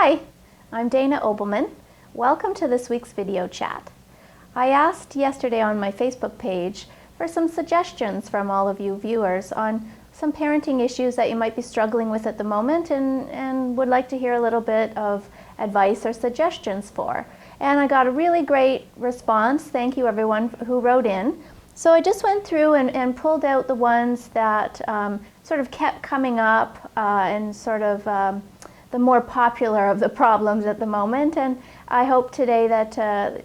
Hi, I'm Dana Obleman. Welcome to this week's video chat. I asked yesterday on my Facebook page for some suggestions from all of you viewers on some parenting issues that you might be struggling with at the moment and would like to hear a little bit of advice or suggestions for. And I got a really great response. Thank you everyone who wrote in. So I just went through and pulled out the ones that sort of kept coming up and sort of the more popular of the problems at the moment, and I hope today that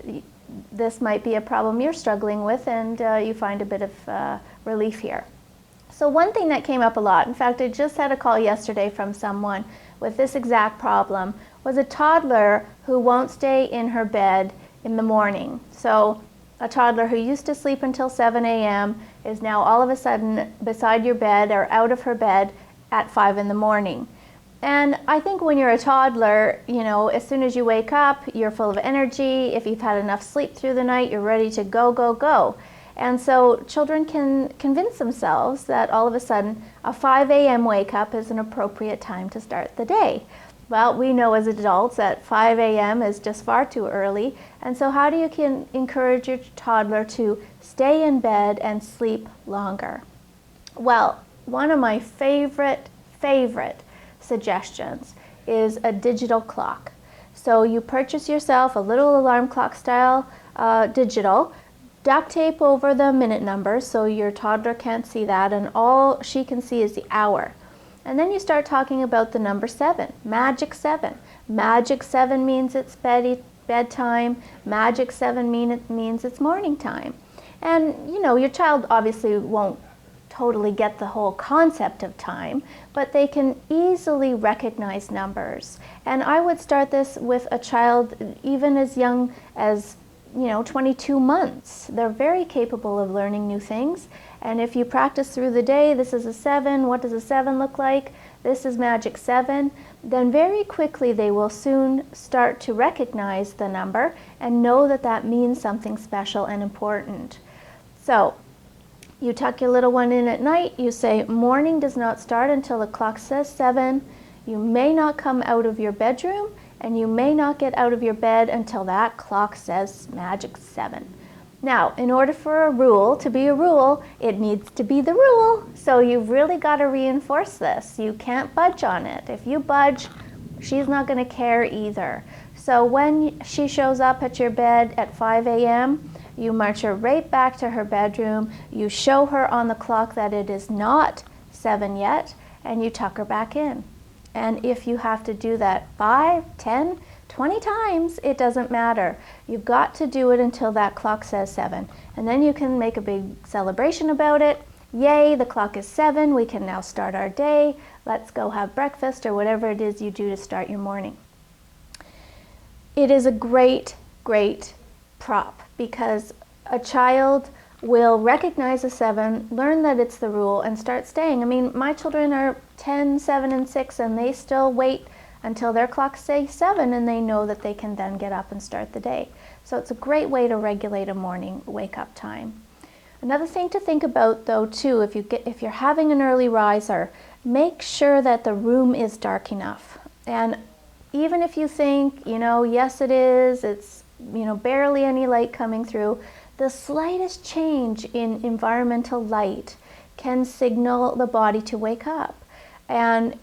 this might be a problem you're struggling with and you find a bit of relief here. So one thing that came up a lot, in fact I just had a call yesterday from someone with this exact problem, was a toddler who won't stay in her bed in the morning. So a toddler who used to sleep until 7 a.m. is now all of a sudden beside your bed or out of her bed at 5 in the morning. And I think when you're a toddler, you know, as soon as you wake up, you're full of energy. If you've had enough sleep through the night, you're ready to go, go, go. And so children can convince themselves that all of a sudden a 5 a.m. wake up is an appropriate time to start the day. Well, we know as adults that 5 a.m. is just far too early. And so how do you encourage your toddler to stay in bed and sleep longer? Well, one of my favorite suggestions is a digital clock. So you purchase yourself a little alarm clock style digital, duct tape over the minute numbers so your toddler can't see that and all she can see is the hour. And then you start talking about the number 7, magic 7. Magic 7 means it's bedtime, magic 7 means it's morning time. And you know, your child obviously won't totally get the whole concept of time, but they can easily recognize numbers. And I would start this with a child even as young as 22 months. They're very capable of learning new things. And if you practice through the day, this is a 7, what does a 7 look like? This is magic 7. Then very quickly they will soon start to recognize the number and know that that means something special and important. So you tuck your little one in at night, you say morning does not start until the clock says 7. You may not come out of your bedroom and you may not get out of your bed until that clock says magic 7. Now, in order for a rule to be a rule, it needs to be the rule. So you've really got to reinforce this. You can't budge on it. If you budge, she's not going to care either. So when she shows up at your bed at 5 a.m., you march her right back to her bedroom, you show her on the clock that it is not 7 yet, and you tuck her back in. And if you have to do that 5, 10, 20 times, it doesn't matter. You've got to do it until that clock says 7. And then you can make a big celebration about it. Yay, the clock is 7, we can now start our day. Let's go have breakfast or whatever it is you do to start your morning. It is a great prop because a child will recognize a 7, learn that it's the rule, and start staying. I mean, my children are 10, 7, and 6, and they still wait until their clocks say 7, and they know that they can then get up and start the day. So it's a great way to regulate a morning wake-up time. Another thing to think about, though, too, if you're having an early riser, make sure that the room is dark enough. And even if you think, yes it is, it's barely any light coming through, the slightest change in environmental light can signal the body to wake up. And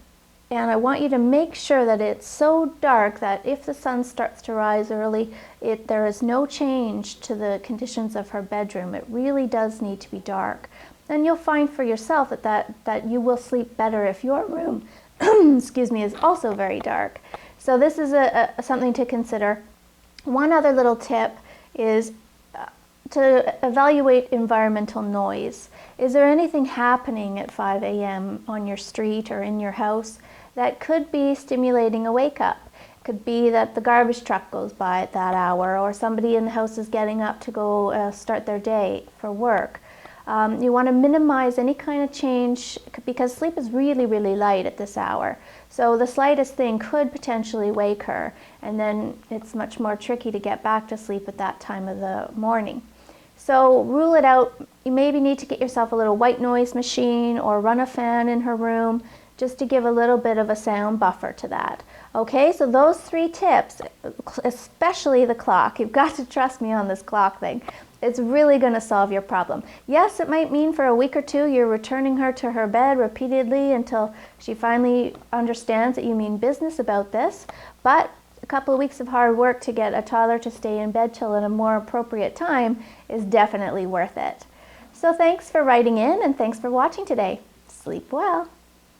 I want you to make sure that it's so dark that if the sun starts to rise early, there is no change to the conditions of her bedroom. It really does need to be dark. And you'll find for yourself that you will sleep better if your room excuse me, is also very dark. So this is something to consider. One other little tip is to evaluate environmental noise. Is there anything happening at 5 a.m. on your street or in your house that could be stimulating a wake-up? It could be that the garbage truck goes by at that hour, or somebody in the house is getting up to go start their day for work. You want to minimize any kind of change because sleep is really light at this hour. So the slightest thing could potentially wake her, and then it's much more tricky to get back to sleep at that time of the morning. So rule it out. You maybe need to get yourself a little white noise machine or run a fan in her room just to give a little bit of a sound buffer to that. Okay, so those 3 tips, especially the clock, you've got to trust me on this clock thing. It's really going to solve your problem. Yes, it might mean for a week or 2 you're returning her to her bed repeatedly until she finally understands that you mean business about this, but a couple of weeks of hard work to get a toddler to stay in bed till at a more appropriate time is definitely worth it. So thanks for writing in and thanks for watching today. Sleep well.